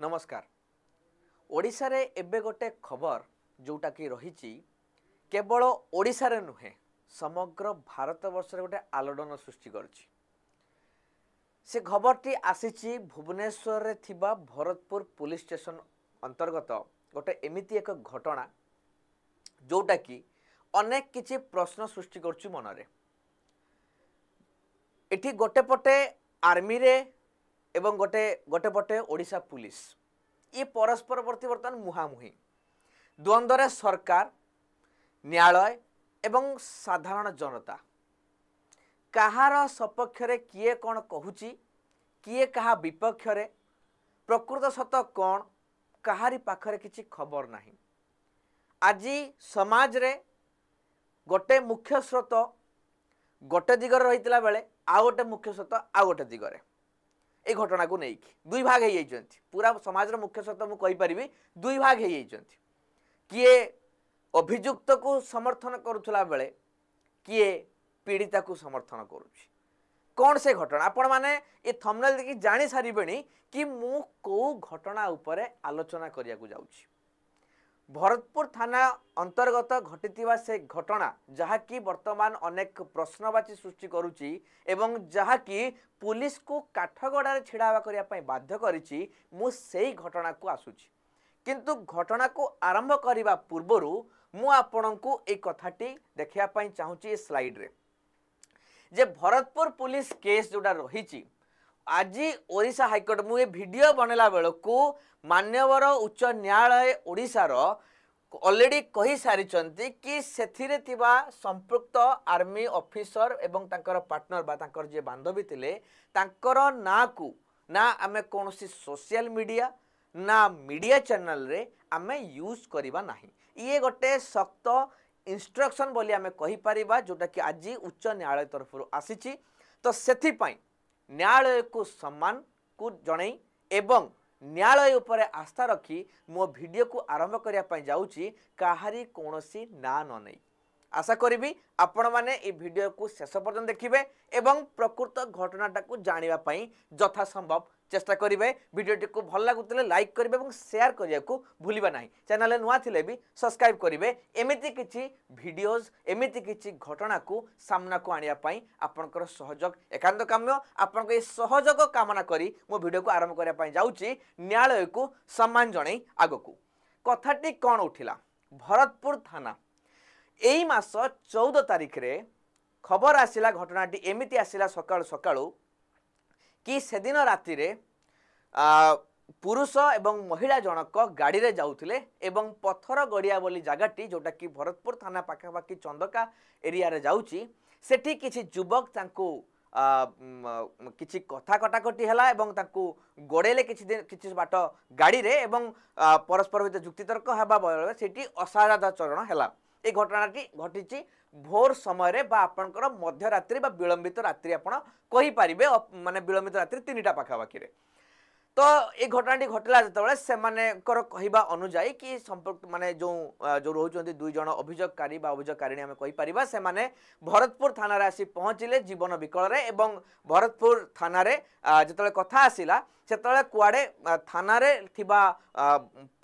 नमस्कार। ओडिशा रे एबे गोटे खबर जोटा कि रही केवल ओडिशा रे नुहे समग्र भारत वर्ष गोटे आलोड़न सृष्टि करछि। से खबरटी आसीछि भुवनेश्वर रे थिबा भरतपुर पुलिस स्टेशन अंतर्गत गोटे एमिति एक घटना जोटा कि अनेक किछि प्रश्न सृष्टि करछि मनरे। एठी गोटे पटे आर्मी रे एवं गोटे पटे ओडिशा पुलिस ये परस्पर प्रति बर्तमान मुहांमुही द्वंद्व सरकार न्यायालय एवं साधारण जनता कहार सपक्ष किए कौन कहूची किए कहा विपक्ष प्रकृत सत कौन कहारी पाखरे किछि खबर नहीं। आज समाज रे गोटे मुख्य स्रोत गोटे दिगर रही बेले आ गोटे मुख्य स्रोत आ गोटे दिगरे ए घटना को नहीं दुई भाग हो जाइछन्ति। पूरा समाज रो मुख्य स्रोत मु कहि परिबी दुई भाग हो जाइछन्ति। किए अभियुक्त को समर्थन करुथला बेले किए पीड़िता को समर्थन करुछि। कौन से घटना आपण माने ए थंबनेल देखि जानि सारिबेनी कि मु को घटना उपरे आलोचना करिया को जाउछि। भरतपुर थाना अंतर्गत घटितिबा से घटना जहाँकि वर्तमान अनेक प्रश्नवाची सृष्टि करुछि एवं जहाँकि पुलिस को काठगड़ारे छिड़ावा करिया पई बाध्य करिछि। मु सेही घटना को आसुछि किंतु घटना को आरंभ करिबा पूर्वरु मु आपनकु ए कथाटी देखिया पई चाहूछि। स्लाइड रे जे भरतपुर पुलिस केस जोडा रहिछि आज ओडिशा हाईकोर्ट मु ए वीडियो बनेला बेलकु मान्यवर उच्च न्यायालय ओडिशा रो ऑलरेडी कही सारी कि सेथिरे थिबा संपृक्त आर्मी ऑफिसर एवं तांकर पार्टनर बा तांकर जे बांधवी थिले तांकर ना को ना आमे कोनोसी सोशल मीडिया ना मीडिया चैनल रे आमे यूज करिबा नाही। ये गोटे सख्त इंस्ट्रक्शन बोली आमे कहि परिबा जोटा कि आज उच्च न्यायालय तरफ आसीछि। तो सेथि पई न्यायालय को सम्मान को जणई एवं न्यायालय उपरे आस्था रखी मो वीडियो को आरंभ करिया पई जाउची काहारी कोनोसी ना न नै। आशा करिबी आपण माने ए वीडियो को शेष पर्यंत देखिबे एवं प्रकृत घटनाटा को जानिबा पई यथा संभव चेष्टा करिवे। वीडियोटी को भल लागुतले लाइक करिवे एवं शेयर करिया को भूलिबा नाही। चैनल नुआ थिले भी सब्सक्राइब करिवे। एमिति किछि वीडियोस एमिति किछि घटना को सामना को आनिया पई आपनकर सहयोग एकांत काम्य। आपनक ए सहयोग कामना करी मो वीडियो को आरंभ करिया पई जाउची न्यायालय को सम्मान जणै आगकू। कथाटी कोन उठिला भरतपुर थाना एई मास 14 तारिख रे खबर आसिला। घटनाटी एमिति आसिला सकाळ सकाळू कि सेदिन राति रे पुरुष एवं महिला जनक गाड़ी रे जाउथिले एवं पत्थर गड़िया बोली जगाटी जोटा कि भरतपुर थाना पाखापाखि चंदका एरिया रे जाउची सेठी किछि युवक तांको किछि कथा कटाकटी हला एवं तांको गोड़ेले किछि बाट गाड़ी रे एवं परस्पर भितर जुक्तितर्क हेबा बेले सेठी असादाचरण हला। ए घटनाटी घटिछि भोर समय रे बा आपनकर मध्य रात्रि बा विलंबित रात्रि आपण कहि परिबे माने विलंबित रात्रि 3टा पाखापाखि रे। तो ए घटनाटी घटला जतबेले से माने कर कहिबा अनुसार कि संपर्क माने जो रहउचंती दुई जण अभियोगकारी बा अभियोगकारिणी आमे कहि परिबा से माने भरतपुर थाना रे आसी पहुंचिले जीवन विकल रे एवं भरतपुर थाना रे जतबेले कथा आसिला सेतबेले कुआडे थाना रे थिबा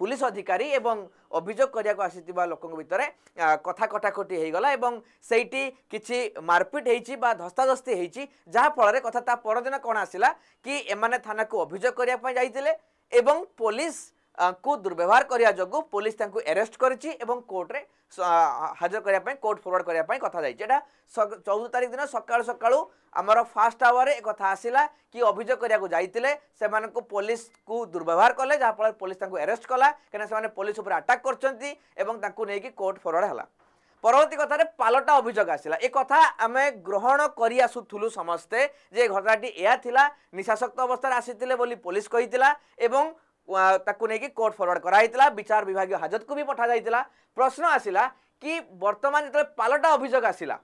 पुलिस अधिकारी एवं अभियोग करिया को आसीतिबा लोकंग भितरे कथा कटाकटी हे गला एवं सेठी किछि मारपीट हेछि बा धस्ताधस्ती हेछि जहा फल रे कथा ता परदिन कोन आसिला कि एमाने थाना को अभियोग करिया पय जाइतिले एवं पुलिस को दुर्व्यवहार करिया जगु पुलिस तांको अरेस्ट करछि एवं कोर्ट रे हाजर करिया पय कोर्ट फॉरवर्ड करिया पय कथा जाइछि। एटा 14 तारिख दिन सकाळ सकाळू आमर फास्ट आवर रे कथा आसिला कि अभियोग करिया को जाइतिले से माने को पुलिस को दुर्व्यवहार कले जहा फल पुलिस तांको अरेस्ट कला केना से माने पुलिस ऊपर अटैक करछंती एवं तांको नेकी कोर्ट फॉरवर्ड हला। परवर्ती कथा रे पालटा अभियोग आसिला। ए कथा आमे ग्रहण करि आसुथुलु समस्ते जे घटनाटी एया थिला निशासक्त अवस्था आसीतिले बोली पुलिस कहितिला एवं ताकू नेकी कोर्ट फॉरवर्ड कराइतिला विचार विभाग हाजत को भी पठा जाइतिला। प्रश्न आसिला कि वर्तमान जतले पालटा अभियोग आसिला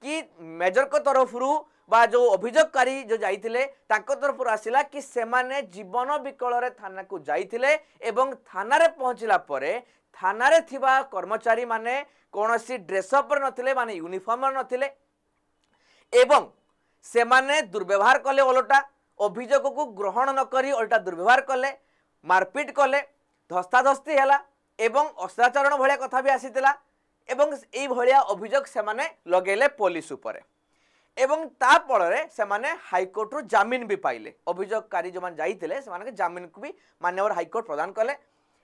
कि मेजर को तरफ रु बा जो अभियोगकारी जो जाइतिले ताको तरफ आसिला कि सेमाने जीवन विकल रे थाना को जाइतिले एवं थाना रे पहुंचिला परे थाना रे थिबा कर्मचारी माने कोनोसी ड्रेसअप नथिले माने यूनिफॉर्म नथिले एवं सेमाने दुर्व्यवहार कले ओलटा अभियोग को ग्रहण न करी उल्टा दुर्व्यवहार कले मारपीट कले धस्ताधस्ती है एवं अश्लीलाचरण भाया कथा भी आसीला एवं यही भाया अभियोग से लगेले पुलिस उपरे एवं ता फल से हाइकोर्ट रु जामिन भी पाइले अभियोगकारी जो जाइए से जामिन को भी माननीय हाइकोर्ट प्रदान कले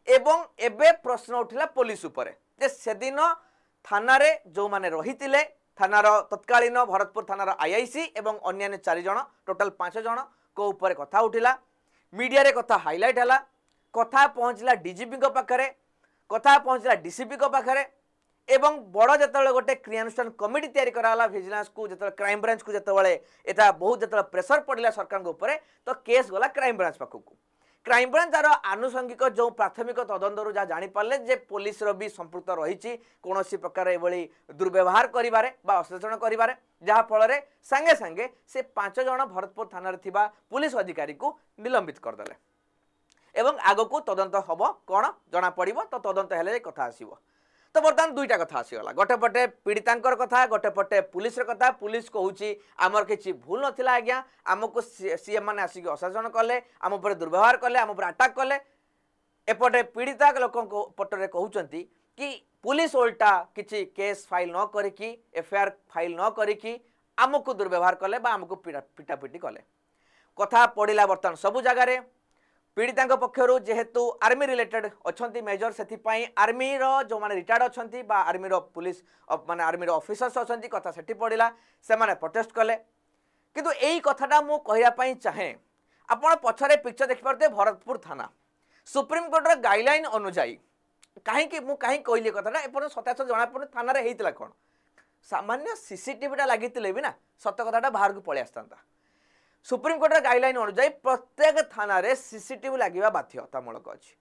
एवं एबे प्रश्न उठिला पुलिस उपरे जे सेदिन थाना रे जो माने रहितिले थानार तत्कालीन भरतपुर थानार आईआईसी एवं अन्य 4 जन टोटाल 5 जन को ऊपर कथा उठिला मीडिया रे कथा हाइलाइट हला कथा पहुँचला डीजीपी को पाखरे कथा पहुँचला डीसीपी को पाखरे एवं बड़ जो गोटे क्रियानुष्ठान कमिटी तैयारी कराला विजिलेंस को जो क्राइम ब्रांच को जो एटा बहुत जो प्रेसर पड़ा सरकार के ऊपर तो केस गला क्राइम ब्रांच पाखक क्राइम ब्रांच तार आनुषंगिक जो प्राथमिक तदंतर जहाँ जापारे जे पुलिस भी संपृक्त रही कौन प्रकार ये दुर्व्यवहार करिबारे बा अश्लीलाचरण करिबारे जहाँ फल सांगे सांगे से 5 जन भरतपुर थाना पुलिस अधिकारी को निलंबित करदे एवं आग को तदंत हम कौन जना पड़ तो तदंत हेले कथा आसो तो बर्तमान दुईटा कथा आसीगला गोटे पटे पीड़ितांकर कथा गोटे पटे पुलिस कथा पुलिस कहूँ आमर किसी भूल नाला आज्ञा आमको सीएम मैंने आसिक अशासन कले आम उपर दुर्व्यवहार कले आम उपर अटैक कले एपटे पीड़िता लोकों पटरे कहते कि पुलिस उल्टा किसी केस फाइल न करिकी एफआईआर फाइल न करिकी आमको दुर्व्यवहार कले बा आमको पिटापिटी कले कथा पड़ा बर्तमान सबू जगार पीड़िता पक्षर जेहेतु आर्मी रिलेटेड अच्छा मेजर से आर्मी जो मैंने रिटायर्ड अच्छा आर्मी पुलिस माने आर्मी ऑफिसर्स अच्छा कथा से पड़ा से मैंने प्रोटेस्ट कले किंतु यही कथाटा मु कहवाई चाहे आपण पछरे पिक्चर देखिपारे भरतपुर थाना सुप्रीमकोर्टर गाइडलाइन अनुजाई कहीं कहीं कहली कथाटा एपट सत्यासत जना पड़े थाना होता कौन सामान्य सीसीटीवीटा लगी भी ना सत कथाटा बाहर को पलि आसता सुप्रीमकोर्टर गाइडलाइन अनुजाई प्रत्येक थाना रे सीसीटीवी लगे बाध्यतामूलक अच्छी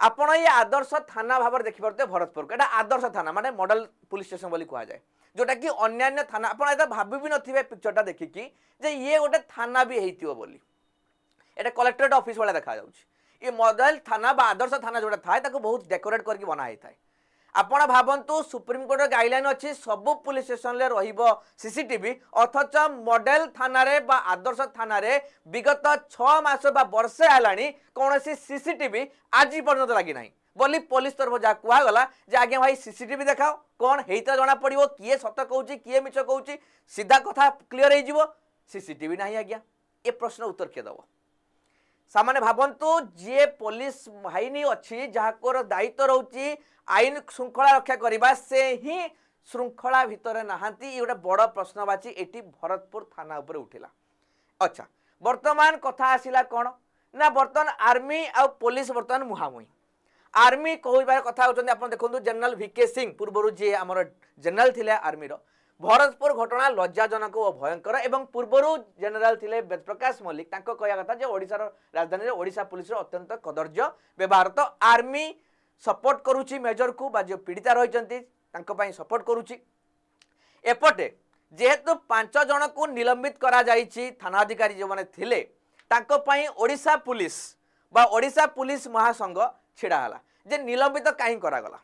आपण ये आदर्श थाना भाव में देखिपारे भरतपुर एटा आदर्श थाना माने मॉडल पुलिस स्टेशन बोली कहा जाए जोटा कि अन्य थाना आप भाभी भी नथिबे पिक्चरटा देखिकी जे ये गोटे थाना भी हेइतिबो बोली एटा कलेक्टरेट ऑफिस वाला देखा जाउछि ये मॉडल थाना बा आदर्श थाना जोटा थाए ताको बहुत डेकोरेट करके बना हेइ थाए आपण भावंतु सुप्रीमकोर्ट गाइडलाइन अच्छी सबु पुलिस स्टेशन रे रहिबो सीसीटीवी अथच मॉडल थाना रे बा आदर्श थाना रे विगत 6 मास बा वर्षे आलानी कोनोसी सीसीटीवी आज पर्यंत लगी नाही बोली पुलिस तरफ जा कुआ गला जे आगे भाई सीसीटीवी देखाओ कौन हेइता जना पड़िबो किए सत कहूची किए मिछ कहूची सीधा कथा क्लियर हो जिवो सीसीटीवी नाही आज्ञा ए प्रश्न उत्तर के दबो सामान्य भावंतु जे पुलिस बाहिनी अच्छी जहाँकोर दायित्व रोची आईन श्रृंखला रक्षा करने से ही श्रृंखला भितर नहांती ये गोटे बड़ प्रश्नवाची एटी भरतपुर थाना उपर उठिला अच्छा वर्तमान कथा आसिला कौन ना बर्तमान आर्मी आ पुलिस बर्तमान मुहामुही आर्मी कहबार कथा होचंदी आपण देखंतु जनरल वीके सिंह पूर्व जी आमर जनरल थिले आर्मी रो भरतपुर घटना लज्जाजनक और भयंकर एवं पूर्व जनरल थिले वेदप्रकाश मल्लिक तांको कहया कथा जे ओडिसा राजधानी रे ओडिसा पुलिस रो अत्यंत कदर्य व्यवहार तो आर्मी सपोर्ट करूची मेजर को बा जो पीड़िता रहिचंती तांको पई सपोर्ट करूची एपटे जेहेतु 5 जन को निलंबित करा जाईची थाना अधिकारी जो माने थिले तांको पई ओडिसा पुलिस बा ओडिसा पुलिस महासंघ छिड़ा हला जे निलंबित काहे करा गला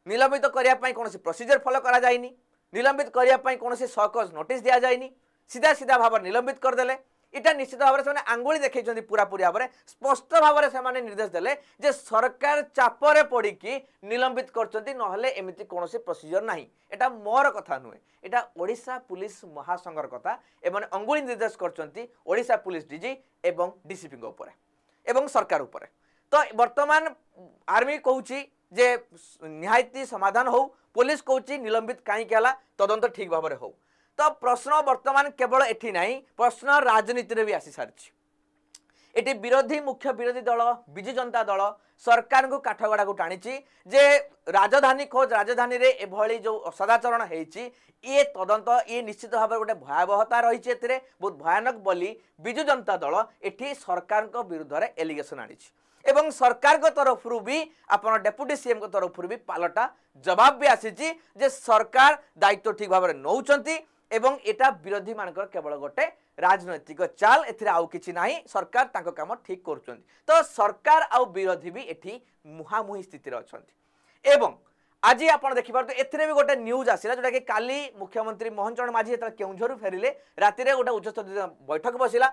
निलंबित करिया पई कोनोसी प्रोसीजर फॉलो करा जाईनी निलंबित करिया पई कोनोसी सकस नोटिस दिया जाईनी सीधा सीधा भाव निलंबित कर देले इटा निश्चित भाव में आंगुली देखते पूरा पूरी भाव में स्पष्ट भाव में निर्देश देले जे सरकार चापरे पड़ी निलंबित कर एमती कौन प्रोसीजर ना एटा मोर कथा नुहे एटा ओडिशा पुलिस महासंघर कथा एवं अंगुली निर्देश कर पुलिस डीजी एवं डीसीपी एवं सरकार उपर तो वर्तमान आर्मी कहूँ जे निहायती समाधान हो पुलिस कहूँ निलंबित कहीं तदंत ठीक भाव में हो तो प्रश्न वर्तमान केवल एठी नहीं प्रश्न राजनीति रे भी आसी सारी एटी विरोधी मुख्य विरोधी दल विजु जनता दल सरकार को काठगड़ा को टाणी जे राजधानी खोज राजधानी रे एभली जो सदाचरण होती ये तदंत ये निश्चित भाव में गोटे भयावहता रही बहुत भयानक बोली विजु जनता दल एठी सरकार विरुद्ध में एलिगेशन आनी एवं सरकार को तरफ भी अपन डेप्यूटी सीएम को तरफ भी पालटा जवाब भी आसी जे सरकार दायित्व ठीक भाव में नौचंती एवं एटा विरोधी मानकर केवल गोटे राजनैतिक चाल एथिरे आउ किछि नाही सरकार तांको काम ठीक करूछंती तो सरकार आउ विरोधी भी एठी मुहामुही स्थिति रे अछंती एवं आज आपण देखि पारतो एथिरे भी गोटे न्यूज आसिला जोटा कि काली मुख्यमंत्री मोहन चरण माझी एता केउझरु फेरिले राति रे गोटे उच्चस्तरीय बैठक बसिला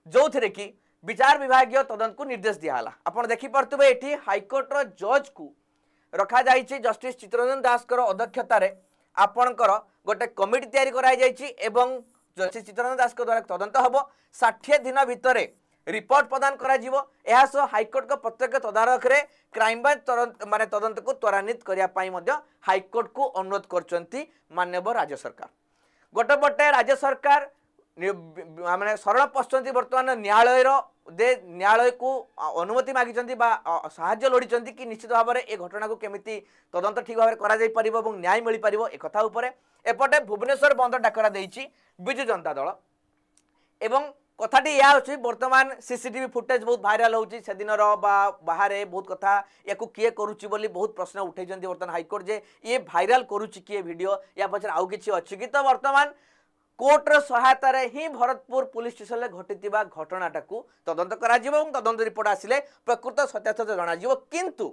जो थिरे कि विचार विभाग तदंत को निर्देश दिया आपन देखि परतबे एठी हाईकोर्ट रो जज को रखा जाइछि जस्टिस चित्तरंजन दास अध्यक्षतार आपणकर गोटे कमिटी तैयारी कराई जाइछि एवं जस्टिस चित्तरंजन दास द्वारा तदंत हम 60 दिन भितर रिपोर्ट प्रदान करा जिवो एहा सो हाईकोर्ट को प्रत्यक्ष तदारख रे क्राइम ब्रांच माने तदंत को त्वरान्वित करिया पई मध्य हाईकोर्ट को अनुरोध करचंती माननीय राज्य सरकार गोटे पटे राज्य सरकार माने शरण पशुंती वर्तमान न्यायालय को अनुमति मागिचंती बा साहाय्य लोड़ीचंती कि निश्चित भाव में ए घटना को केमिति तदंत ठीक भाव करा जाई परिबो एवं न्याय मिल परिबो ए कथा उपरे एपटे भुवनेश्वर बंद डाकरा देइछि बिजु जनता दल एवं कथाटी या अछि वर्तमान सीसीटीवी फुटेज बहुत भाइराल होउछि से दिन रो बा बाहर बहुत कथा याकू किए करूछि बोली बहुत प्रश्न उठैचंती वर्तमान हाईकोर्ट जे ये भाइराल करूछि किए वीडियो या पछर आउ किछि अछि कि तो वर्तमान कोर्टर सहायतार ही भरतपुर पुलिस स्टेशन में घटिथिबा घटनाटा को तदंत करा जिवो एवं तदंत रिपोर्ट आसिले प्रकृत सत्यासत्य जणा जिवो किंतु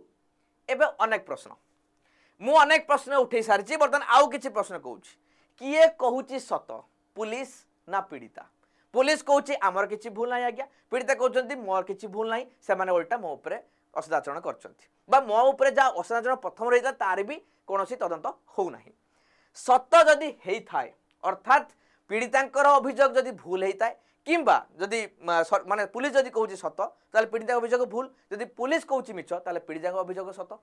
एबे अनेक प्रश्न उठै सारिछि वर्तमान आउ किछि प्रश्न कहूछि किए कहूछि सत पुलिस ना पीड़िता पुलिस कहूछि आमर किछि भूल नाही आज्ञा पीड़िता कहउछंती मोर किछि भूल नाही से माने उल्टा मो ऊपर असदाचरण करछंती बा मो ऊपर जा असदाचरण प्रथम रहिता तार भी कोनोसी तदंत हो नाही सत जदि हेई थाए अर्थात पीड़ितांकर अभियोग जदि भूल होता है किंबा जदि माने पुलिस जदि कहूँ सत ताले पीड़िता अभियोग भूल जदि पुलिस कहूँ मिछ ताले पीड़िता अभियोग सत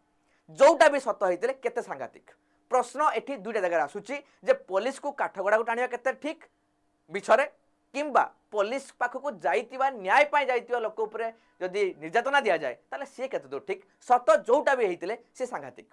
जोटा भी सत होते केते सांघातिक प्रश्न एठी दुईटा जगह आसुची जे पुलिस को काठगड़ा को टाणिया केते ठीक बिछरे किंबा पुलिस पाखक जाइतिबा न्याय पाई जाइतिबा लोक उपरे जदि निर्यातना दिया जाए ताले सी केते दूर ठीक सत जोटा भी होते सी सांघातिक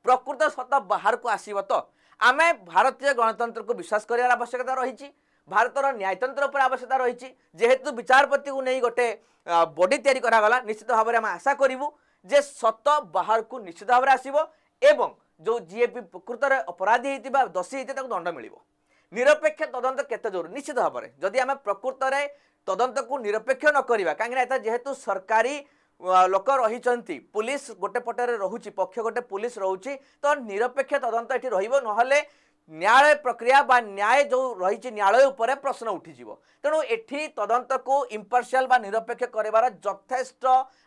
प्रकृत सत बाहर को आसीब तो आमे भारतीय गणतंत्र को विश्वास करार आवश्यकता रही भारतर न्यायतंत्र पर आवश्यकता रही जेहेतु विचारपति को नहीं गोटे बॉडी तैयारी करागला निश्चित भाव में आम आशा करूँ जे सत बाहर को निश्चित भाव में आसब एवं जो जी प्रकृत अपराधी होता दोषी होते दंड मिल निरपेक्ष तदंत केते जरूरी निश्चित भाव में जदि आम प्रकृत तदंत को निरपेक्ष न करवा कहीं जेहेतु सरकारी लोक रही पुलिस गोटे पटर रोचे पक्ष गोटे पुलिस रोचे तो निरपेक्ष तदंत ये रही ना न्याय प्रक्रिया बा न्याय जो रही न्यायालय उपर प्रश्न उठीज तेणु एठी तदंत को इम्पार्शियल बा निरपेक्ष करार यथेष्ट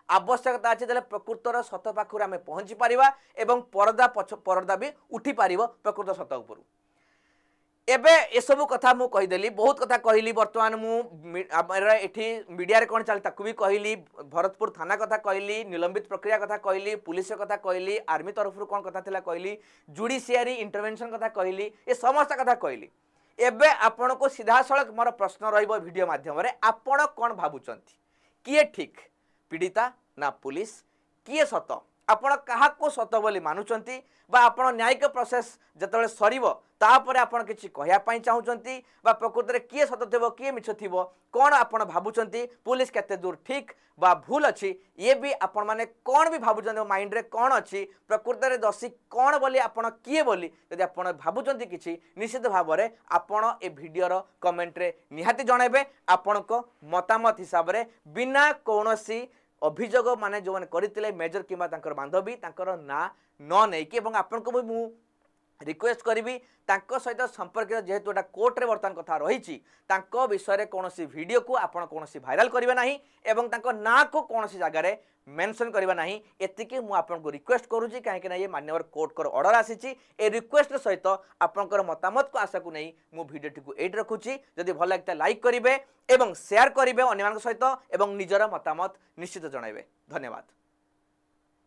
आवश्यकता अच्छे प्रकृतर सत पाखुर आम पहुँची पारिबा एवं परदा भी उठी पार प्रकृत सत उपर एबे ए सब कथा मु कहीदेली बहुत कथा कहली वर्तमान मुठी मीडिया रे कौन चलता ताकू भी कहली भरतपुर थाना कथा कहली निलंबित प्रक्रिया कथा कहली पुलिस कथा कहली आर्मी तरफ कौन कथा थिला कहली जुडिशियरी इंटरवेंशन कथा कहली ए समस्त कथा कहली एबे आपण को सीधा सड़क मोर प्रश्न रहिबो वीडियो माध्यम रे आपण कोन भाबुचंती किए ठीक पीड़िता ना पुलिस किए सत आपण कहा को सत बोली मानुचंती बा आपण न्यायिक प्रोसेस जतबे सरीबो तापर आपण किछि कहया पई चाहुचंती बा प्रकृत रे किए सत थिबो किए मिछ थिबो कोन आपण भाबुचंती पुलिस केते दूर ठीक बा भूल अछि ये भी आपण माने कोन भी भाबुचंती माइंड रे कोन अछि प्रकृत रे दोषी कोन बोली आपण किए बोली यदि आपण भाबुचंती किछि निश्चित भाव रे आपण ए वीडियो रो कमेंट रे निहाती जणाइबे आपण को मतामत हिसाब रे बिना कोनोसी अभियोग माने जो मैंने करते मेजर कि बांधवी ना न नहीं कि आपण को भी मु रिक्वेस्ट करी सहित संपर्क जेहेतु एटा कोर्ट रे वर्तमान कथा रही विषय कौन वीडियो को आपण कौन भाइराल करेंगे ना एवं ना को कौन जगह मेंशन करबा नहीं एतिके मु आपन को रिक्वेस्ट करूची काहे ना ये मान्यवर कोर्ट कर ऑर्डर आसीची ए रिक्वेस्ट सहित आपनकर मतामत को आशा को नहीं मु वीडियो को एड रखुची जदि भल लागता लाइक करिवे एवं शेयर करिवे अन्य सहित एवं निजर मतामत निश्चित जणाइबे धन्यवाद।